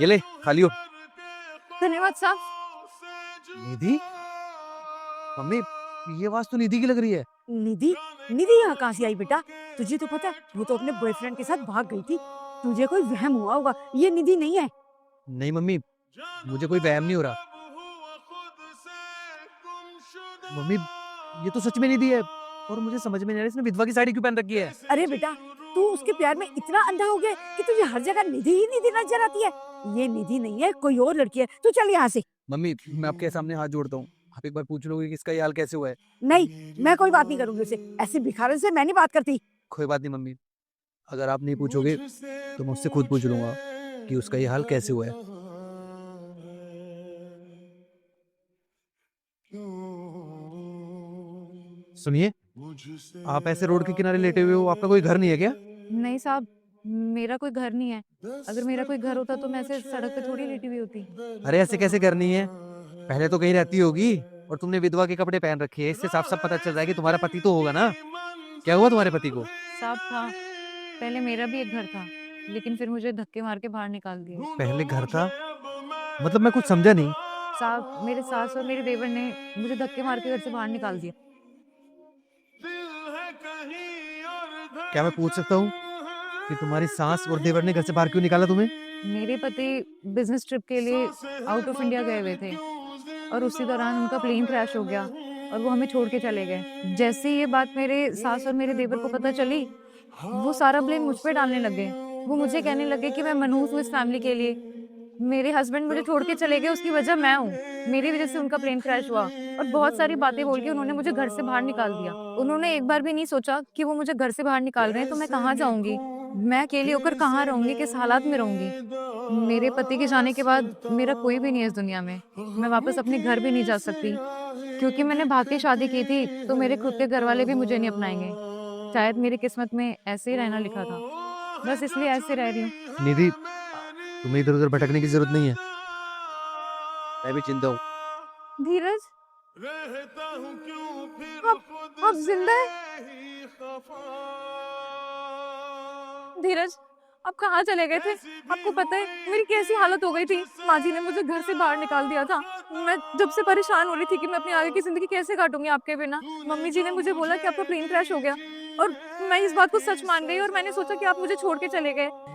ये ले खा लियो। धन्यवाद साहब। निधि, मम्मी ये आवाज तो निधि की लग रही है। निधि? निधि यहाँ कहाँ से आई बेटा? तुझे तो पता है वो तो अपने बॉयफ्रेंड के साथ भाग गई थी। तुझे कोई वहम हुआ होगा, ये निधि नहीं है। नहीं मम्मी, मुझे कोई वहम नहीं हो रहा। मम्मी ये तो सच में निधि है, और मुझे समझ में नहीं आ रहा इसने विधवा की साड़ी क्यों पहन रखी है। अरे बेटा, तू उसके प्यार में इतना अंधा हो गया कि तुझे हर जगह निधि ही निधि नजर आती है। ये निधि नहीं है, कोई और लड़की है। तू चल यहाँ से। मम्मी मैं आपके सामने हाथ जोड़ता हूँ, आप एक बार पूछ लोगे कि इसका ये हाल कैसे हुआ है। नहीं, मैं कोई बात नहीं करूंगी उससे। ऐसे भिखारन से मैं नहीं बात करती। कोई बात नहीं मम्मी, अगर आप नहीं पूछोगे तो मैं उससे खुद पूछ लूंगा कि उसका ये हाल कैसे हुआ है। सुनिए, आप ऐसे रोड के किनारे लेटे हुए हो, आपका कोई घर नहीं है क्या? नहीं साहब, मेरा कोई घर नहीं है। अगर मेरा कोई घर होता तो मैं ऐसे सड़क पे थोड़ी लेटी हुई होती। अरे ऐसे कैसे घर नहीं है, पहले तो कहीं रहती होगी, और तुमने विधवा के कपड़े पहन रखे हैं, इससे साफ साफ पता चल रहा है कि तुम्हारा पति तो होगा ना। क्या हुआ तुम्हारे पति को? साहब था, पहले मेरा भी एक घर था, लेकिन फिर मुझे धक्के मार के बाहर निकाल दिए। पहले घर था मतलब मैं कुछ समझा नहीं। साहब, मेरे सास और मेरे देवर ने मुझे धक्के मार के घर से बाहर निकाल दिया। क्या मैं पूछ सकता हूँ कि तुम्हारी सास और देवर ने घर से बाहर क्यों निकाला तुम्हें? मेरे पति बिजनेस ट्रिप के लिए आउट ऑफ इंडिया गए हुए थे, और उसी दौरान उनका प्लेन क्रैश हो गया और वो हमें छोड़ के चले गए। जैसे ही ये बात मेरे सास और मेरे देवर को पता चली, वो सारा ब्लेम मुझ पे डालने लगे। वो मुझे कहने लगे कि मैं मनहूस हूँ इस फैमिली के लिए। मेरे हस्बैंड मुझे छोड़ के चले गए, उसकी वजह मैं हूँ। मेरी वजह से उनका प्लेन क्रैश हुआ, और बहुत सारी बातें बोल के उन्होंने मुझे घर से बाहर निकाल दिया। उन्होंने एक बार भी नहीं सोचा कि वो मुझे घर से बाहर निकाल रहे हैं तो मैं कहाँ जाऊंगी, मैं अकेली होकर कहाँ रहूंगी, किस हालात में रहूंगी। मेरे पति के जाने के बाद मेरा कोई भी नहीं है इस दुनिया में। मैं वापस अपने घर भी नहीं जा सकती, क्योंकि मैंने भाग के शादी की थी तो मेरे खुद के घर वाले भी मुझे नहीं अपनाएंगे। शायद मेरी किस्मत में ऐसे ही रहना लिखा था, बस इसलिए ऐसे रह रही हूँ। निधि, तुम्हें इधर उधर भटकने की जरूरत नहीं है, मैं भी चिंता हूँ। धीरज, आप जिंदा है? धीरज, आप कहाँ चले गए थे? आपको पता है मेरी कैसी हालत हो गई थी? माँ जी ने मुझे घर से बाहर निकाल दिया था। मैं जब से परेशान हो रही थी कि मैं अपनी आगे की जिंदगी कैसे काटूंगी आपके बिना। मम्मी जी ने मुझे बोला कि आपका प्लेन क्रैश हो गया, और मैं इस बात को सच मान गई, और मैंने सोचा कि आप मुझे छोड़ के चले गए।